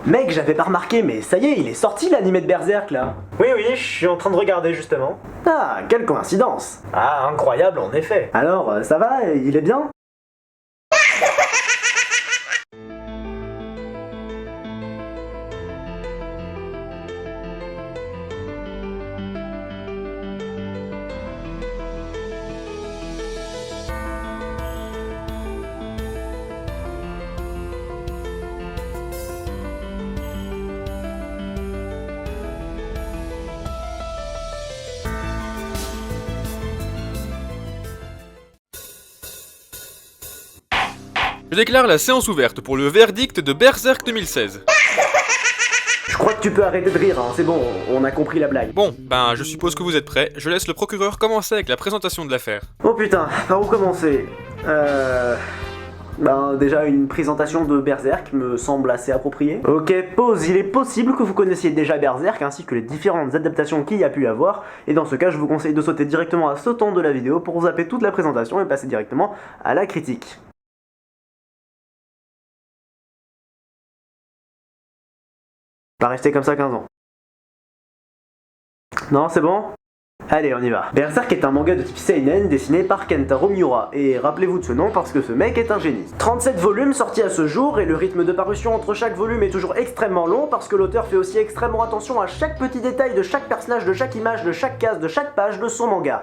Mec, j'avais pas remarqué, mais ça y est, il est sorti l'animé de Berserk là. Oui, je suis en train de regarder justement. Ah, quelle coïncidence. Ah, incroyable en effet. Alors, ça va, il est bien? Je déclare la séance ouverte pour le verdict de Berserk 2016. Je crois que tu peux arrêter de rire, hein. C'est bon, on a compris la blague. Bon, ben je suppose que vous êtes prêts, je laisse le procureur commencer avec la présentation de l'affaire. Oh putain, par où commencer? Déjà une présentation de Berserk me semble assez appropriée. Ok, pause, il est possible que vous connaissiez déjà Berserk ainsi que les différentes adaptations qu'il y a pu y avoir, et dans ce cas je vous conseille de sauter directement à ce temps de la vidéo pour zapper toute la présentation et passer directement à la critique. Pas rester comme ça 15 ans. Non, c'est bon? Allez, on y va. Berserk est un manga de type seinen dessiné par Kentaro Miura, et rappelez-vous de ce nom parce que ce mec est un génie. 37 volumes sortis à ce jour, et le rythme de parution entre chaque volume est toujours extrêmement long parce que l'auteur fait aussi extrêmement attention à chaque petit détail de chaque personnage, de chaque image, de chaque case, de chaque page de son manga.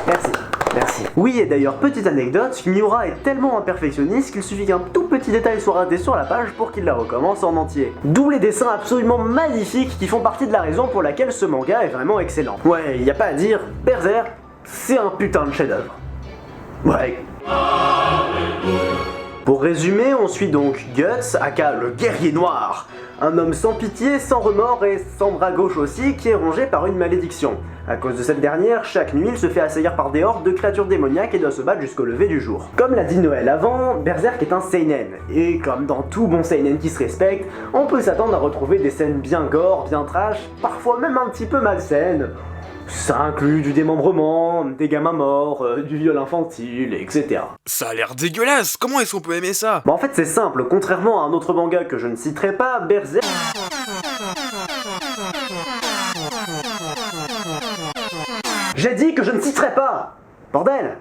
Merci. Merci. Oui, et d'ailleurs, petite anecdote, Miura est tellement un perfectionniste qu'il suffit qu'un tout petit détail soit raté sur la page pour qu'il la recommence en entier. D'où les dessins absolument magnifiques qui font partie de la raison pour laquelle ce manga est vraiment excellent. Ouais, y a pas à dire, Berserk, c'est un putain de chef-d'œuvre. Ouais. Pour résumer, on suit donc Guts, aka le guerrier noir. Un homme sans pitié, sans remords et sans bras gauche aussi, qui est rongé par une malédiction. À cause de cette dernière, chaque nuit, il se fait assaillir par des hordes de créatures démoniaques et doit se battre jusqu'au lever du jour. Comme l'a dit Noël avant, Berserk est un seinen. Et comme dans tout bon seinen qui se respecte, on peut s'attendre à retrouver des scènes bien gore, bien trash, parfois même un petit peu malsaines. Ça inclut du démembrement, des gamins morts, du viol infantile, etc. Ça a l'air dégueulasse, comment est-ce qu'on peut aimer ça? En fait c'est simple, contrairement à un autre manga que je ne citerai pas, Berserk... J'ai dit que je ne citerai pas! Bordel!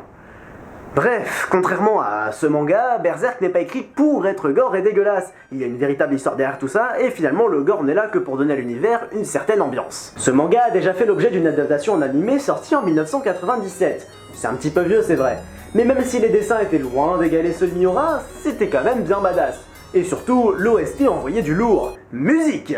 Bref, contrairement à ce manga, Berserk n'est pas écrit pour être gore et dégueulasse. Il y a une véritable histoire derrière tout ça, et finalement le gore n'est là que pour donner à l'univers une certaine ambiance. Ce manga a déjà fait l'objet d'une adaptation en animé sortie en 1997. C'est un petit peu vieux, c'est vrai. Mais même si les dessins étaient loin d'égaler ceux de Miura, c'était quand même bien badass. Et surtout, l'OST envoyait du lourd. Musique!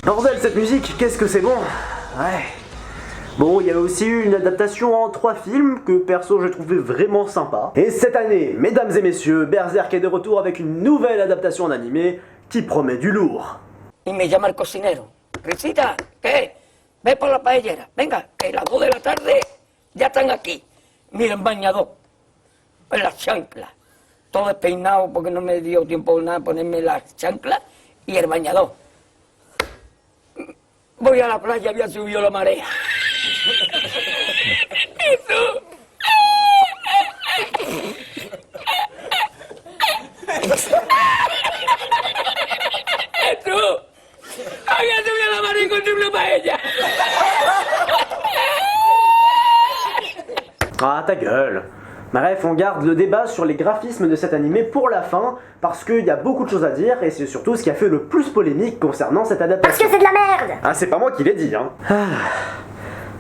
Bordel, cette musique, qu'est-ce que c'est bon! Ouais. Bon, il y a aussi eu une adaptation en 3 films que perso j'ai trouvé vraiment sympa. Et cette année, mesdames et messieurs, Berserk est de retour avec une nouvelle adaptation en animé qui promet du lourd. Y me llama el cocinero. Risita, ¿qué? Ve por la paellera. Venga, que las 2 de la tarde ya están aquí. Miren, bañador. En las chanclas. Todo despeinado porque no me dio tiempo nada ponerme las chanclas y el bañador. Voy a la playa, había subido la marea. Eso. Eso. Había subido la marea y encontré una paella. Ah, ta gueule. Bref, on garde le débat sur les graphismes de cet animé pour la fin, parce qu'il y a beaucoup de choses à dire, et c'est surtout ce qui a fait le plus polémique concernant cette adaptation. Parce que c'est de la merde! Ah, c'est pas moi qui l'ai dit, hein.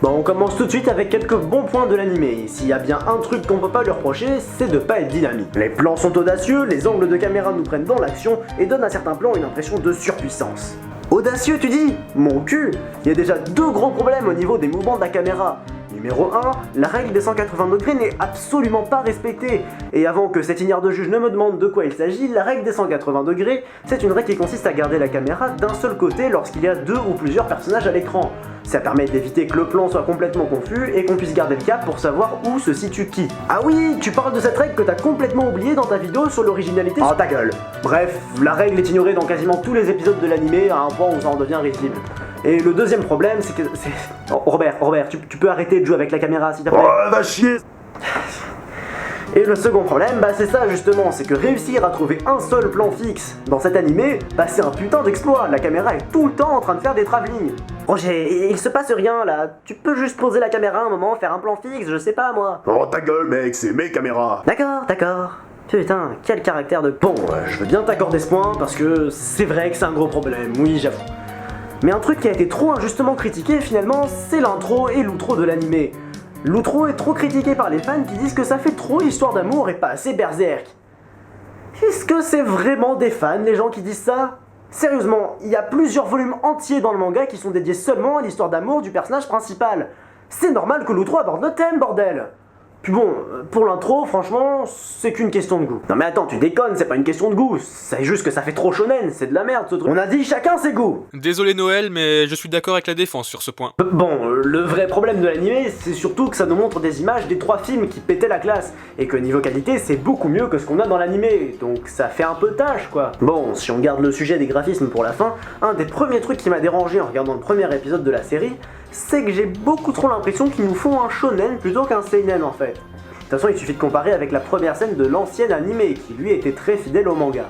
Bon, on commence tout de suite avec quelques bons points de l'animé. S'il y a bien un truc qu'on peut pas lui reprocher, c'est de pas être dynamique. Les plans sont audacieux, les angles de caméra nous prennent dans l'action, et donnent à certains plans une impression de surpuissance. Audacieux tu dis? Mon cul! Il y a déjà deux gros problèmes au niveau des mouvements de la caméra. Numéro 1, la règle des 180 degrés n'est absolument pas respectée. Et avant que cet ignare de juge ne me demande de quoi il s'agit, la règle des 180 degrés, c'est une règle qui consiste à garder la caméra d'un seul côté lorsqu'il y a deux ou plusieurs personnages à l'écran. Ça permet d'éviter que le plan soit complètement confus et qu'on puisse garder le cap pour savoir où se situe qui. Ah oui, tu parles de cette règle que t'as complètement oubliée dans ta vidéo sur l'originalité. Oh ta gueule. Bref, la règle est ignorée dans quasiment tous les épisodes de l'animé à un point où ça en devient risible. Et le deuxième problème, c'est que... Oh, Robert, tu peux arrêter de jouer avec la caméra, s'il te plaît. Oh, va chier! Et le second problème, c'est ça justement, c'est que réussir à trouver un seul plan fixe dans cet animé, c'est un putain d'exploit. La caméra est tout le temps en train de faire des travelling. Roger, il se passe rien là. Tu peux juste poser la caméra un moment, faire un plan fixe, je sais pas moi. Oh ta gueule mec, c'est mes caméras! D'accord. Putain, quel caractère de... Bon, je veux bien t'accorder ce point parce que c'est vrai que c'est un gros problème, oui j'avoue. Mais un truc qui a été trop injustement critiqué finalement, c'est l'intro et l'outro de l'animé. L'outro est trop critiqué par les fans qui disent que ça fait trop histoire d'amour et pas assez berserk. Est-ce que c'est vraiment des fans les gens qui disent ça? Sérieusement, il y a plusieurs volumes entiers dans le manga qui sont dédiés seulement à l'histoire d'amour du personnage principal. C'est normal que l'outro aborde le thème, bordel! Puis bon, pour l'intro, franchement, c'est qu'une question de goût. Non mais attends, tu déconnes, c'est pas une question de goût, c'est juste que ça fait trop shonen, c'est de la merde ce truc. On a dit chacun ses goûts. Désolé Noël, mais je suis d'accord avec la défense sur ce point. Bon, le vrai problème de l'animé, c'est surtout que ça nous montre des images des trois films qui pétaient la classe, et que niveau qualité, c'est beaucoup mieux que ce qu'on a dans l'animé, donc ça fait un peu tâche quoi. Bon, si on garde le sujet des graphismes pour la fin, un des premiers trucs qui m'a dérangé en regardant le premier épisode de la série, c'est que j'ai beaucoup trop l'impression qu'ils nous font un shonen plutôt qu'un seinen en fait. De toute façon, il suffit de comparer avec la première scène de l'ancien animé, qui lui était très fidèle au manga.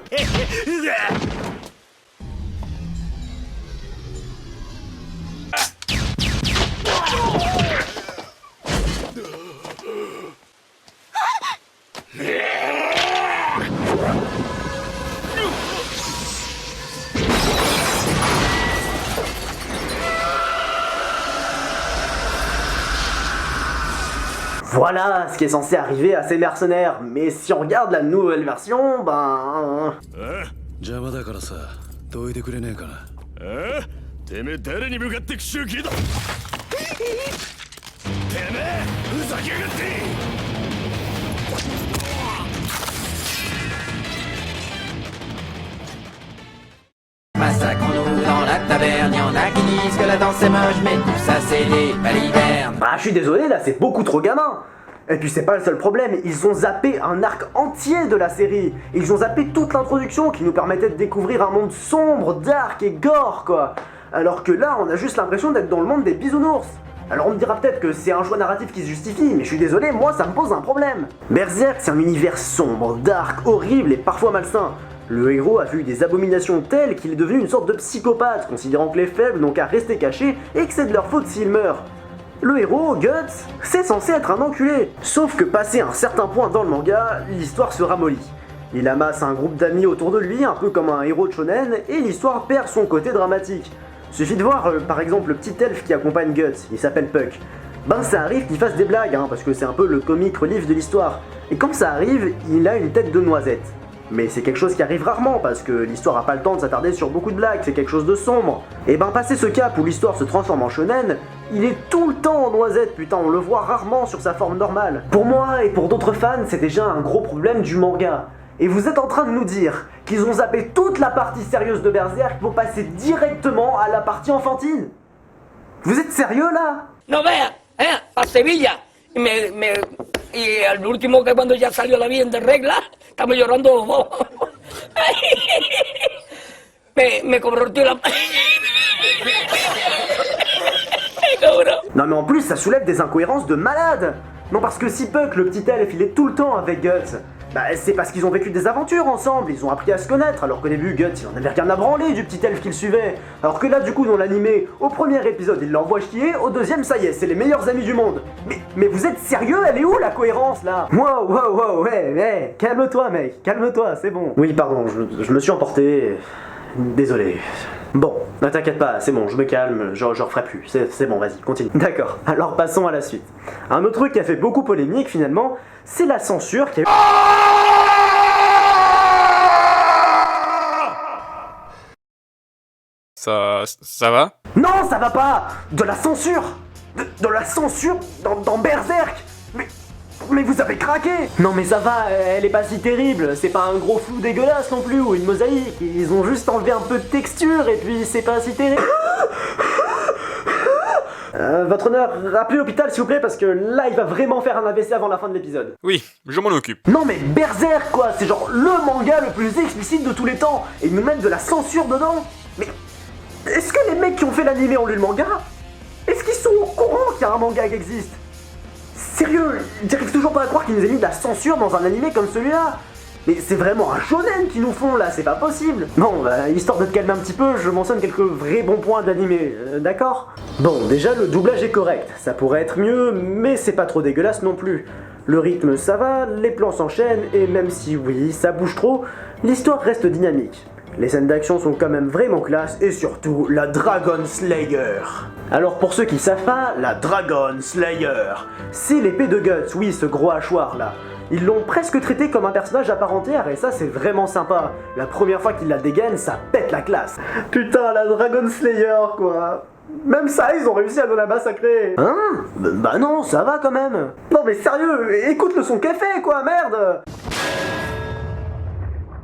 Voilà ce qui est censé arriver à ces mercenaires, mais si on regarde la nouvelle version,邪魔だからさ、どいてくれねえかな。てめえ誰に向かって奇襲切りだ。てめえふざけやがって。Massacrons-nous dans la taverne, y'en a qui disent que la danse est moche, mais tout ça c'est les balivernes. Je suis désolé, là c'est beaucoup trop gamin. Et puis c'est pas le seul problème, ils ont zappé un arc entier de la série. Ils ont zappé toute l'introduction qui nous permettait de découvrir un monde sombre, dark et gore quoi. Alors que là on a juste l'impression d'être dans le monde des bisounours. Alors on me dira peut-être que c'est un choix narratif qui se justifie, mais je suis désolé, moi ça me pose un problème. Berserk c'est un univers sombre, dark, horrible et parfois malsain. Le héros a vu des abominations telles qu'il est devenu une sorte de psychopathe, considérant que les faibles n'ont qu'à rester cachés et que c'est de leur faute s'ils meurent. Le héros, Guts, c'est censé être un enculé. Sauf que passé un certain point dans le manga, l'histoire se ramollit. Il amasse un groupe d'amis autour de lui, un peu comme un héros de shonen, et l'histoire perd son côté dramatique. Suffit de voir par exemple le petit elfe qui accompagne Guts, il s'appelle Puck. Ça arrive qu'il fasse des blagues, parce que c'est un peu le comic relief de l'histoire. Et quand ça arrive, il a une tête de noisette. Mais c'est quelque chose qui arrive rarement parce que l'histoire a pas le temps de s'attarder sur beaucoup de blagues, c'est quelque chose de sombre. Et passé ce cap où l'histoire se transforme en shonen, il est tout le temps en noisette, putain, on le voit rarement sur sa forme normale. Pour moi et pour d'autres fans, c'est déjà un gros problème du manga. Et vous êtes en train de nous dire qu'ils ont zappé toute la partie sérieuse de Berserk pour passer directement à la partie enfantine? Vous êtes sérieux là? No vea, a Sevilla. Y al último que cuando ya salió la bien de regla, estamos llorando los dos. me cobró el tío la... Non mais en plus ça soulève des incohérences de malade. Non parce que si Puck, le petit elfe, il est tout le temps avec Guts, c'est parce qu'ils ont vécu des aventures ensemble, ils ont appris à se connaître, alors qu'au début Guts il en avait rien à branler du petit elfe qu'il suivait. Alors que là du coup dans l'animé, au premier épisode il l'envoie chier, au deuxième ça y est, c'est les meilleurs amis du monde. Mais vous êtes sérieux? Elle est où la cohérence là? Wow, ouais, calme-toi mec, calme-toi, c'est bon. Oui pardon, je me suis emporté, désolé. Bon, ne t'inquiète pas, c'est bon, je me calme, je referai plus, c'est bon, vas-y, continue. D'accord, alors passons à la suite. Un autre truc qui a fait beaucoup polémique finalement, c'est la censure qui a eu... Ça va? Non, ça va pas! De la censure! De la censure dans Berserk! Mais vous avez craqué! Non mais ça va, elle est pas si terrible, c'est pas un gros flou dégueulasse non plus, ou une mosaïque, ils ont juste enlevé un peu de texture et puis c'est pas si terrible. Votre honneur, rappelez l'hôpital s'il vous plaît parce que là il va vraiment faire un AVC avant la fin de l'épisode. Oui, je m'en occupe. Non mais Berserk quoi, c'est genre le manga le plus explicite de tous les temps, et ils nous mettent de la censure dedans. Mais est-ce que les mecs qui ont fait l'animé ont lu le manga? Est-ce qu'ils sont au courant qu'il y a un manga qui existe? Sérieux, j'arrive toujours pas à croire qu'ils nous aient mis de la censure dans un animé comme celui-là. Mais c'est vraiment un shonen qu'ils nous font là, c'est pas possible. Bon, bah, histoire de te calmer un petit peu, je mentionne quelques vrais bons points de l'animé, d'accord? Bon, déjà le doublage est correct, ça pourrait être mieux, mais c'est pas trop dégueulasse non plus. Le rythme ça va, les plans s'enchaînent, et même si oui, ça bouge trop, l'histoire reste dynamique. Les scènes d'action sont quand même vraiment classe, et surtout, la Dragon Slayer. Alors pour ceux qui savent pas, la Dragon Slayer, c'est l'épée de Guts, oui, ce gros hachoir là. Ils l'ont presque traité comme un personnage à part entière, et ça c'est vraiment sympa. La première fois qu'ils la dégainent, ça pète la classe. Putain, la Dragon Slayer quoi. Même ça, ils ont réussi à nous la massacrer. Hein? Bah non, ça va quand même. Non mais sérieux, écoute le son qu'elle fait quoi, merde.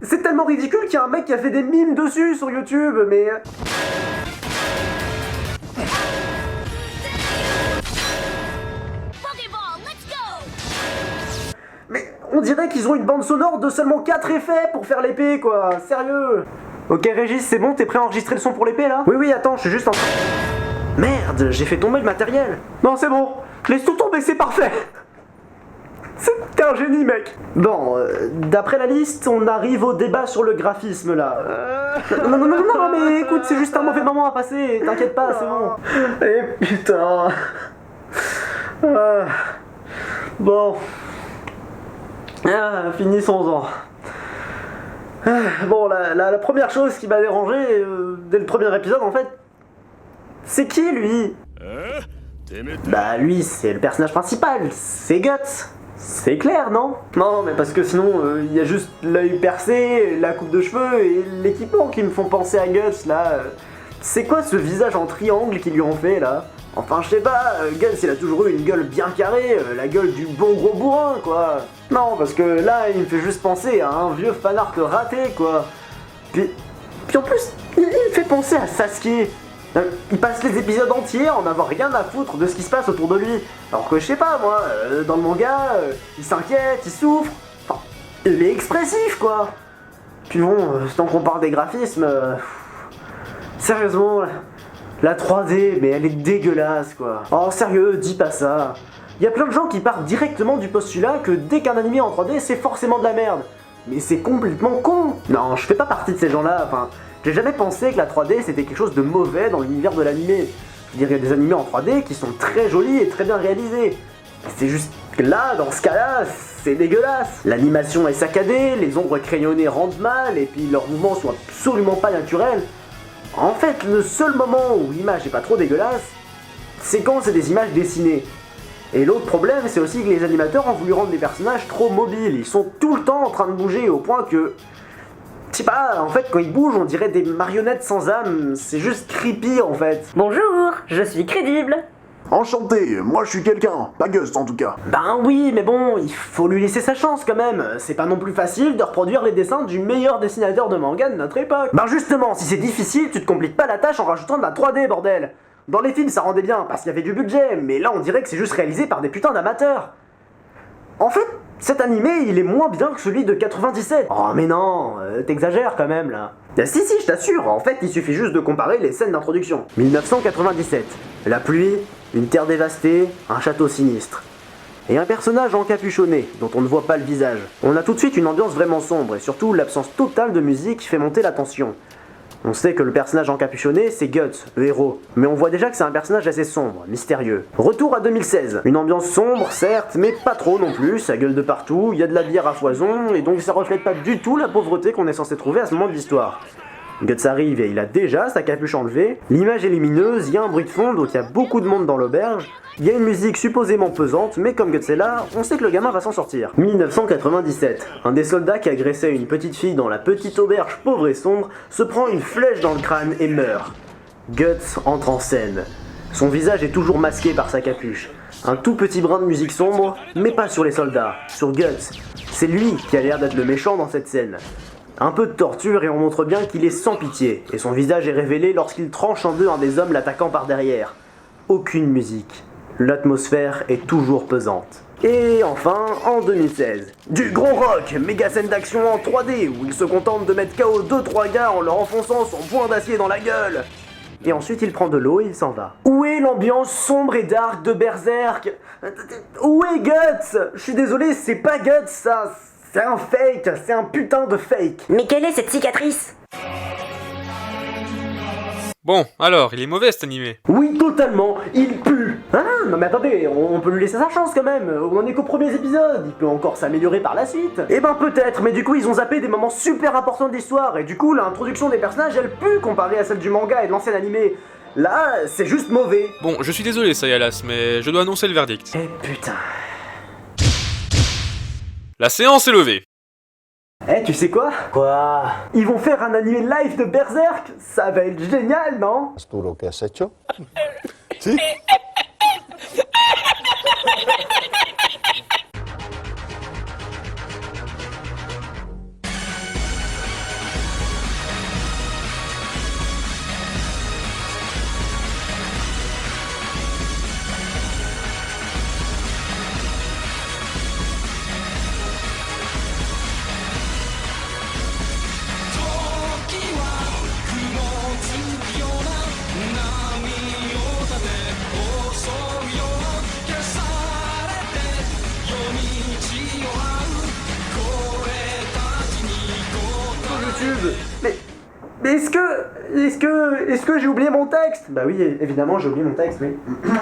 C'est tellement ridicule qu'il y a un mec qui a fait des mimes dessus sur YouTube, mais... Mais on dirait qu'ils ont une bande sonore de seulement 4 effets pour faire l'épée, quoi. Sérieux. Ok Régis, c'est bon, t'es prêt à enregistrer le son pour l'épée, là? Oui, attends, je suis juste en... Merde, j'ai fait tomber le matériel. Non, c'est bon. Laisse tout tomber, c'est parfait. T'es un génie, mec. Bon, d'après la liste, on arrive au débat sur le graphisme, là. Non, mais écoute, c'est juste un mauvais moment à passer, t'inquiète pas, c'est bon. Et putain... Bon... finissons-en. Bon, la première chose qui m'a dérangé, dès le premier épisode, en fait... C'est qui, lui? Bah, lui, c'est le personnage principal, c'est Guts. C'est clair, non? Non, mais parce que sinon, il y a juste l'œil percé, la coupe de cheveux et l'équipement qui me font penser à Guts, là. C'est quoi ce visage en triangle qu'ils lui ont fait, là? Enfin, je sais pas, Guts, il a toujours eu une gueule bien carrée, la gueule du bon gros bourrin, quoi. Non, parce que là, il me fait juste penser à un vieux fanart raté, quoi. Puis en plus, il me fait penser à Sasuke. Il passe les épisodes entiers en n'avoir rien à foutre de ce qui se passe autour de lui. Alors que je sais pas moi, dans le manga, il s'inquiète, il souffre. Enfin, il est expressif quoi. Puis bon, tant qu'on parle des graphismes, sérieusement, la 3D, mais elle est dégueulasse quoi. Oh sérieux, dis pas ça. Il y a plein de gens qui partent directement du postulat que dès qu'un animé est en 3D, c'est forcément de la merde. Mais c'est complètement con. Non, je fais pas partie de ces gens-là, enfin... J'ai jamais pensé que la 3D c'était quelque chose de mauvais dans l'univers de l'animé. Je dirais des animés en 3D qui sont très jolis et très bien réalisés. C'est juste que là, dans ce cas-là, c'est dégueulasse. L'animation est saccadée, les ombres crayonnées rendent mal et puis leurs mouvements sont absolument pas naturels. En fait, le seul moment où l'image est pas trop dégueulasse, c'est quand c'est des images dessinées. Et l'autre problème, c'est aussi que les animateurs ont voulu rendre les personnages trop mobiles. Ils sont tout le temps en train de bouger au point que... Je sais pas, en fait, quand ils bougent, on dirait des marionnettes sans âme. C'est juste creepy, en fait. Bonjour, je suis crédible. Enchanté, moi je suis quelqu'un, pas Gus en tout cas. Ben oui, mais bon, il faut lui laisser sa chance quand même. C'est pas non plus facile de reproduire les dessins du meilleur dessinateur de manga de notre époque. Ben justement, si c'est difficile, tu te compliques pas la tâche en rajoutant de la 3D, bordel. Dans les films, ça rendait bien, parce qu'il y avait du budget, mais là, on dirait que c'est juste réalisé par des putains d'amateurs. En fait, cet animé, il est moins bien que celui de 97. Oh mais non, t'exagères quand même là. Si, je t'assure, en fait, il suffit juste de comparer les scènes d'introduction. 1997, la pluie, une terre dévastée, un château sinistre. Et un personnage encapuchonné, dont on ne voit pas le visage. On a tout de suite une ambiance vraiment sombre, et surtout l'absence totale de musique fait monter la tension. On sait que le personnage encapuchonné, c'est Guts, le héros. Mais on voit déjà que c'est un personnage assez sombre, mystérieux. Retour à 2016. Une ambiance sombre, certes, mais pas trop non plus, ça gueule de partout, il y a de la bière à foison, et donc ça reflète pas du tout la pauvreté qu'on est censé trouver à ce moment de l'histoire. Guts arrive et il a déjà sa capuche enlevée, l'image est lumineuse, il y a un bruit de fond, donc il y a beaucoup de monde dans l'auberge, il y a une musique supposément pesante, mais comme Guts est là, on sait que le gamin va s'en sortir. 1997, un des soldats qui agressait une petite fille dans la petite auberge pauvre et sombre se prend une flèche dans le crâne et meurt. Guts entre en scène. Son visage est toujours masqué par sa capuche. Un tout petit brin de musique sombre, mais pas sur les soldats, sur Guts. C'est lui qui a l'air d'être le méchant dans cette scène. Un peu de torture et on montre bien qu'il est sans pitié, et son visage est révélé lorsqu'il tranche en deux un des hommes l'attaquant par derrière. Aucune musique. L'atmosphère est toujours pesante. Et enfin, en 2016, du gros rock, méga scène d'action en 3D, où il se contente de mettre KO 2-3 gars en leur enfonçant son poing d'acier dans la gueule. Et ensuite il prend de l'eau et il s'en va. Où est l'ambiance sombre et dark de Berserk? Où est Guts? Je suis désolé, c'est pas Guts ça, c'est un fake, c'est un putain de fake. Mais quelle est cette cicatrice? Bon, alors, il est mauvais cet animé. Oui, totalement, il pue. Ah, non mais attendez, on peut lui laisser sa chance quand même, on en est qu'aux premiers épisodes, il peut encore s'améliorer par la suite. Eh ben peut-être, mais du coup ils ont zappé des moments super importants de l'histoire, et du coup l'introduction des personnages elle pue comparée à celle du manga et de l'ancien animé. Là, c'est juste mauvais. Bon, je suis désolé, Sayalas, mais je dois annoncer le verdict. Eh putain. La séance est levée. Eh, tu sais quoi? Quoi? Ils vont faire un animé live de Berserk. Ça va être génial, non? ¿Tú lo que has hecho? YouTube. Mais est-ce que j'ai oublié mon texte? Bah oui, évidemment j'ai oublié mon texte, oui.